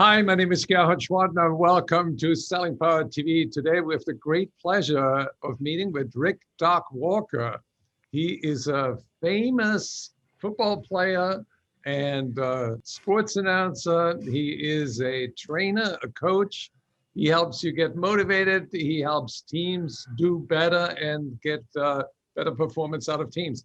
Hi, my name is Gerhard Schwartner. Welcome to Selling Power TV. Today, we have the great pleasure of meeting with Rick Doc Walker. He is a famous football player and sports announcer. He is a trainer, a coach. He helps you get motivated. He helps teams do better and get better performance out of teams.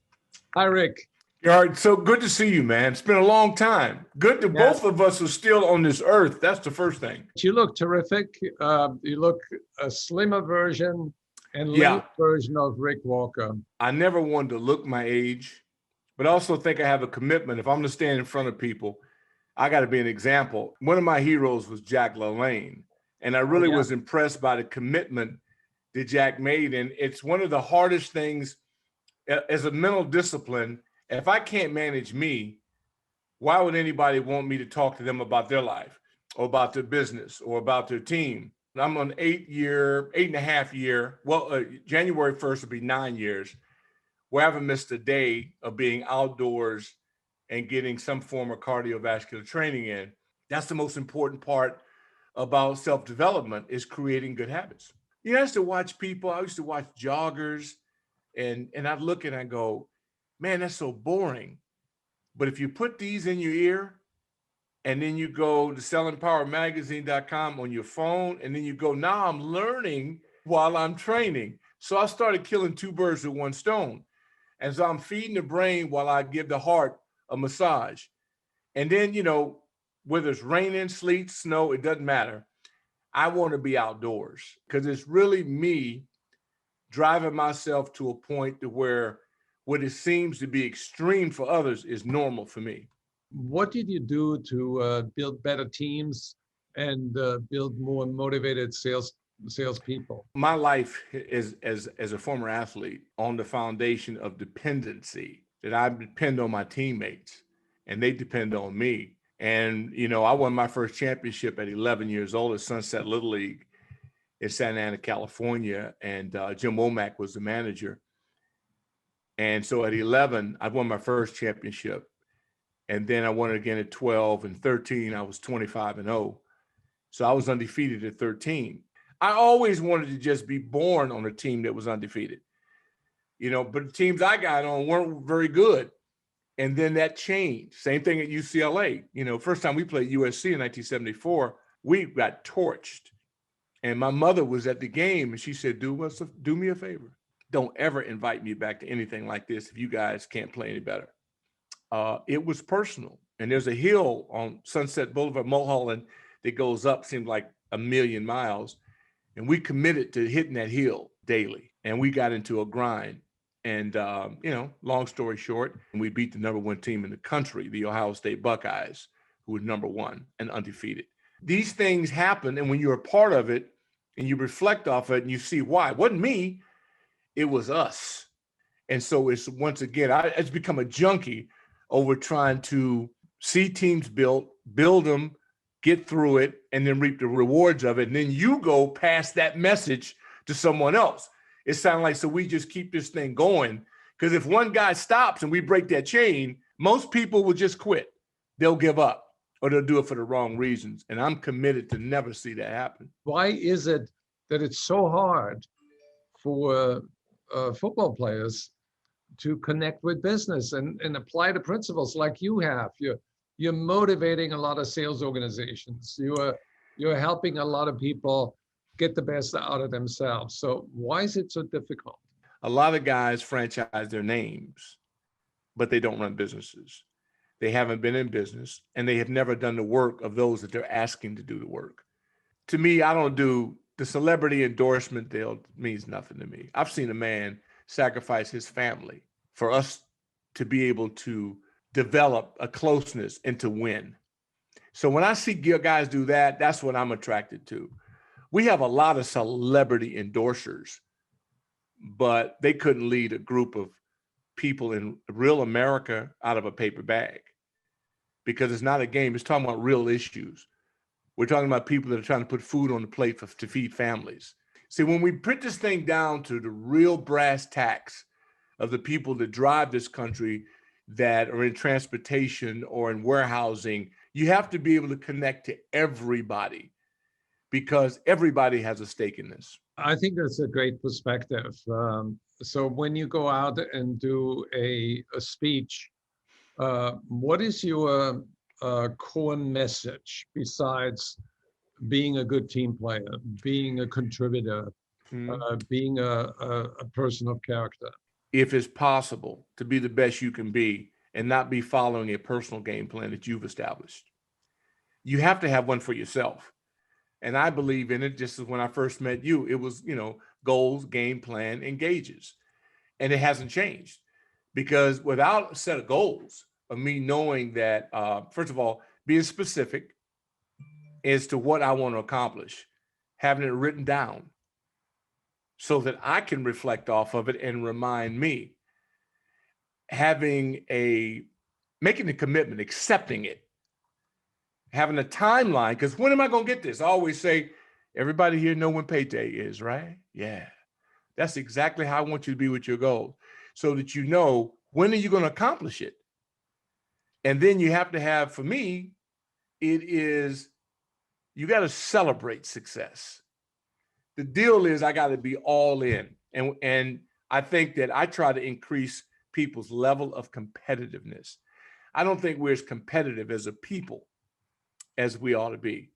Hi, Rick. Gerhard, so good to see you, man. It's been a long time. Good that Yeah. both of us are still on this earth. That's the first thing. You look terrific. You look a slimmer version and Yeah. lean version of Rick Walker. I never wanted to look my age, but I also think I have a commitment. If I'm going to stand in front of people, I got to be an example. One of my heroes was Jack LaLanne, and I really was impressed by the commitment that Jack made. And it's one of the hardest things as a mental discipline. If I can't manage me, why would anybody want me to talk to them about their life or about their business or about their team? I'm on 8.5 year. Well, January 1st will be 9 years where I haven't missed a day of being outdoors and getting some form of cardiovascular training in. That's the most important part about self-development, is creating good habits. You know, I used to watch people, I used to watch joggers, and I'd look and I go, man, that's so boring. But if you put these in your ear and then you go to sellingpowermagazine.com on your phone, and then you go, now I'm learning while I'm training. So I started killing two birds with one stone. And so I'm feeding the brain while I give the heart a massage. And then, you know, whether it's raining, sleet, snow, it doesn't matter. I want to be outdoors because it's really me driving myself to a point to where what it seems to be extreme for others is normal for me. What did you do to build better teams and build more motivated salespeople? My life is as a former athlete on the foundation of dependency, that I depend on my teammates and they depend on me. And, you know, I won my first championship at 11 years old at Sunset Little League in Santa Ana, California. And Jim Womack was the manager. And so at 11, I won my first championship. And then I won it again at 12 and 13. I was 25-0. So I was undefeated at 13. I always wanted to just be born on a team that was undefeated, you know, but the teams I got on weren't very good. And then that changed. Same thing at UCLA. You know, first time we played USC in 1974, we got torched. And my mother was at the game and she said, do me a favor. Don't ever invite me back to anything like this if you guys can't play any better. It was personal. And there's a hill on Sunset Boulevard, Mulholland, that goes up, seemed like a million miles. And we committed to hitting that hill daily. And we got into a grind. And, you know, long story short, we beat the #1 team in the country, the Ohio State Buckeyes, who were #1 and undefeated. These things happen. And when you're a part of it and you reflect off it and you see why, it wasn't me, it was us. And so it's, once again, it's become a junkie over trying to see teams build them, get through it, and then reap the rewards of it. And then you go past that message to someone else. It sounds like, so we just keep this thing going. Because if one guy stops and we break that chain, most people will just quit. They'll give up or they'll do it for the wrong reasons. And I'm committed to never see that happen. Why is it that it's so hard for football players to connect with business and apply the principles like you have? You're motivating a lot of sales organizations. You're helping a lot of people get the best out of themselves. So why is it so difficult? A lot of guys franchise their names, but they don't run businesses. They haven't been in business and they have never done the work of those that they're asking to do the work. To me, I don't do the celebrity endorsement deal. Means nothing to me. I've seen a man sacrifice his family for us to be able to develop a closeness and to win. So when I see guys do that, that's what I'm attracted to. We have a lot of celebrity endorsers, but they couldn't lead a group of people in real America out of a paper bag, because it's not a game. It's talking about real issues. We're talking about people that are trying to put food on the plate to feed families. See, when we put this thing down to the real brass tacks of the people that drive this country, that are in transportation or in warehousing, You have to be able to connect to everybody because everybody has a stake in this. I think that's a great perspective. So when you go out and do a speech, what is your core message besides being a good team player, being a contributor, being a person of character? If it's possible to be the best you can be and not be following a personal game plan that you've established, you have to have one for yourself. And I believe in it. Just as when I first met you, it was, goals, game plan, engages. And it hasn't changed because without a set of goals of me knowing that, first of all, being specific as to what I want to accomplish, having it written down so that I can reflect off of it and remind me, making the commitment, accepting it, having a timeline, because when am I going to get this? I always say, everybody here know when payday is, right? Yeah. That's exactly how I want you to be with your goal, so that you know when are you going to accomplish it. And then you have to have, for me, you got to celebrate success. The deal is I got to be all in. And I think that I try to increase people's level of competitiveness. I don't think we're as competitive as a people as we ought to be.